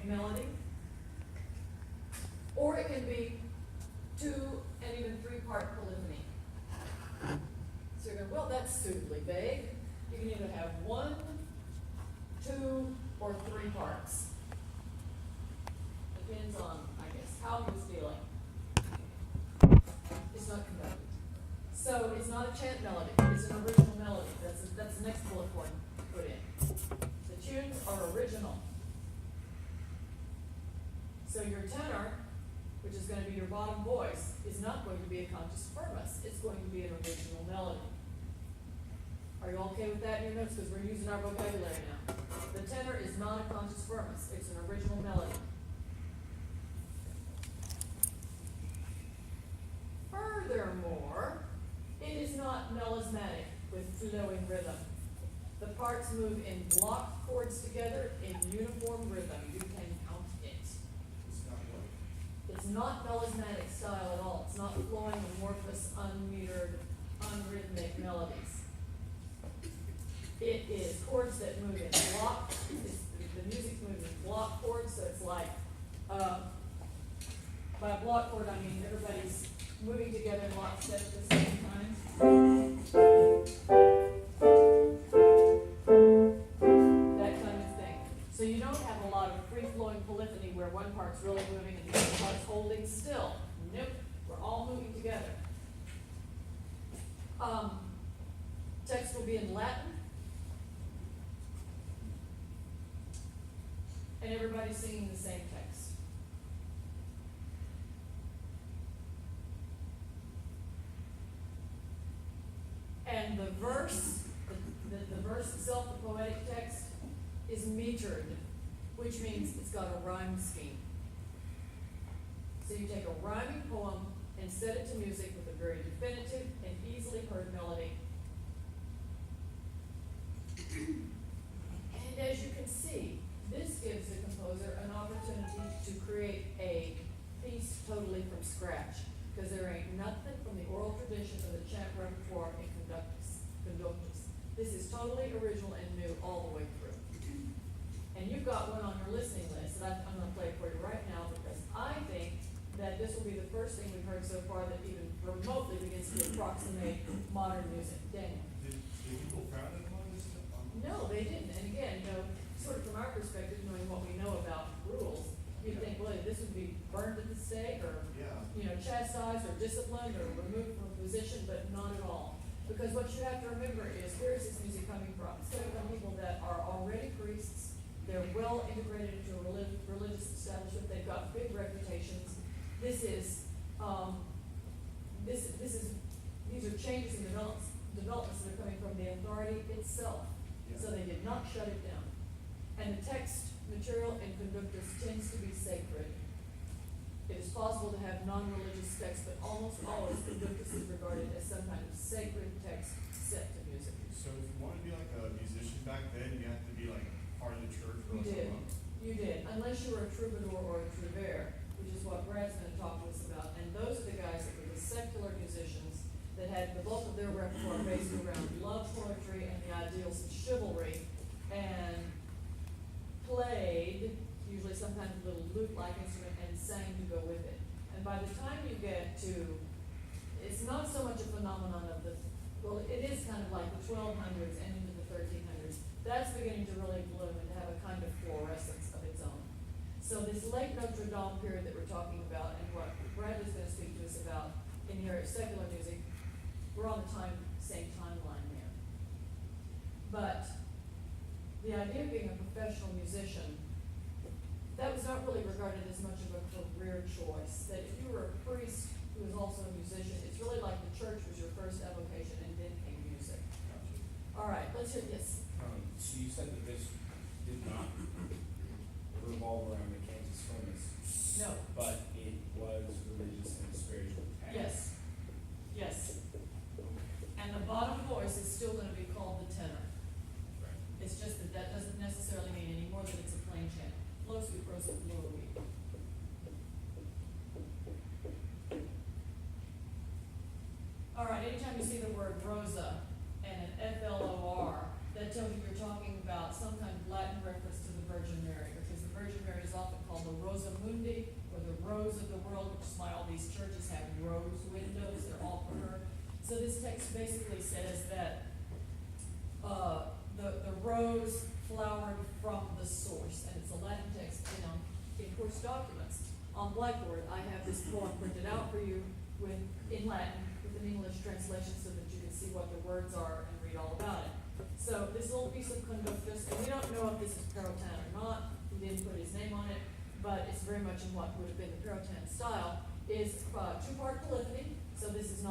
melody, or it can be 2 and even 3-part polyphony. So you're going, well, that's suitably vague. You can either have 1, 2, or 3 parts. Depends on, I guess, how he was feeling. It's not conducted. So it's not a chant melody, it's an original melody. That's the next bullet point to put in. The tunes are original. So your tenor, which is going to be your bottom voice, is not going to be a conscious firmus. It's going to be an original melody. Are you okay with that in your notes? Because we're using our vocabulary now. The tenor is not a conscious firmus. It's an original melody. Furthermore, it is not melismatic with flowing rhythm. The parts move in block chords together in uniform rhythm. You can count it. It's not melismatic style at all. It's not flowing, amorphous, unmetered, unrhythmic melodies. It is chords that move in block. The music's moving in block chords, so it's like, by a block chord I mean everybody's moving together in lockstep at the same time. That kind of thing. So you don't have a lot of free-flowing polyphony where one part's really moving and the other part's holding still. Nope, we're all moving together. Text will be in Latin. And everybody's singing the same text. And the verse, the verse itself, the poetic text, is metered, which means it's got a rhyme scheme. So you take a rhyming poem and set it to music with a very definitive and easily heard melody. And as you can see, this gives the composer an opportunity to create a piece totally from scratch, because there ain't nothing from the oral tradition of the chant repertoire in conductus. This is totally original and new all the way through. And you've got one on your listening list that I'm going to play for you right now, because I think that this will be the first thing we've heard so far that even remotely begins to approximate modern music. Daniel. Did people found it on this? No, they didn't. And again, sort of from our perspective, knowing what we know about rules, you'd think, well, this would be burned at the stake or, chastised or disciplined or removed from a position, but not at all. Because what you have to remember is, where is this music coming from? It's coming from people that are already priests. They're well integrated into a religious establishment. They've got big reputations. These are changes and developments that are coming from the authority itself. Yeah. So they did not shut it down. And the text material in conductus tends to be sacred. It is possible to have non-religious texts, but almost always conductus is regarded as some kind of sacred text set to music. So if you want to be like a musician back then, you have to be like part of the church or something? You did, unless you were a troubadour or a trouvère, which is what Brad's going to talk to us about. And those are the guys that were the secular musicians that had the bulk of their repertoire based around love poetry and the ideals of chivalry, and played usually some kind of little lute-like instrument and sang to go with it. And by the time you get to, it's not so much a phenomenon of it is kind of like the 1200s and into the 1300s. That's beginning to really bloom and to have a kind of fluorescence of its own. So this late Notre Dame period that we're talking about, and what Bradley's going to speak to us about in here at secular music, we're on the same timeline there. But the idea of being a professional musician, that was not really regarded as much of a career choice. That if you were a priest who was also a musician, it's really like the church was your first avocation and then came music. Gotcha. All right, let's hear this. So you said that this did not revolve around the Kansas furnace. No. But it was religious and spiritual. Yes. Yes. And the bottom voice is still going to be called the tenor. Right. It's just that doesn't necessarily mean any more that it's a plain chant. Low sweet, low sweet, low weak. All right, anytime you see the word rosa and an FLOR, that tells you you're talking about some kind of Latin reference to the Virgin Mary, because the Virgin Mary is often traditional Rosa Mundi, or the rose of the world, which is why all these churches have rose windows, they're all for her. So this text basically says that, the rose flowered from the source, and it's a Latin text in course documents. On Blackboard, I have this poem printed out for you in Latin, with an English translation, so that you can see what the words are and read all about it. So this little piece of conductus, and we don't know if this is Perotan or not, he didn't put his name on it, but it's very much in what would have been the Perotan style, is two-part polyphony, so this is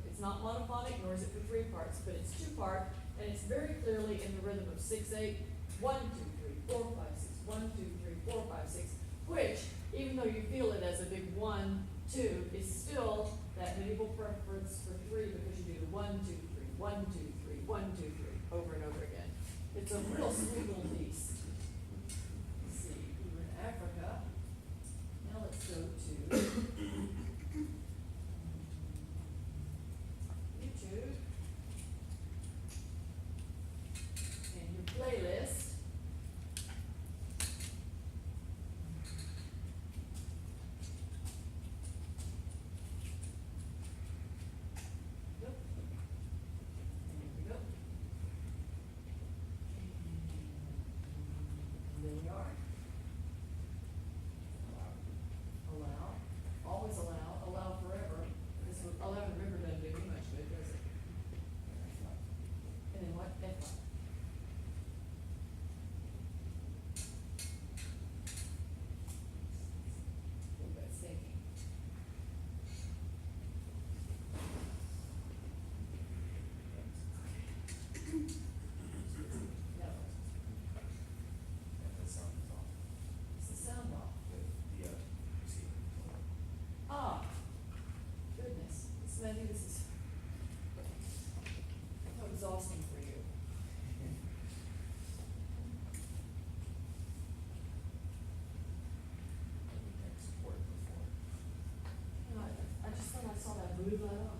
it's not monophonic, nor is it for 3 parts, but it's 2-part, and it's very clearly in the rhythm of 6/8, 1, 2, 3, 4, 5, 6, 1, 2, 3, 4, 5, 6, which, even though you feel it as a big 1, 2, is still that medieval preference for 3, because you do the 1, 2, 3, 1, 2, 3, 1, 2, 3, over and over again. It's a real sweet little piece. Let's see, we were in Africa. Now let's go to YouTube and your playlist. Yep. And here we go. And there we are. Allow, always allow forever. This would, allow the river doesn't do me much good, does it? And then what? F flat. Ooh, that's stinky. No, That sound is off. it's the sound off. See. Ah, goodness, I think this is how exhausting for you. Support before. You know, I just thought I saw that blue light on.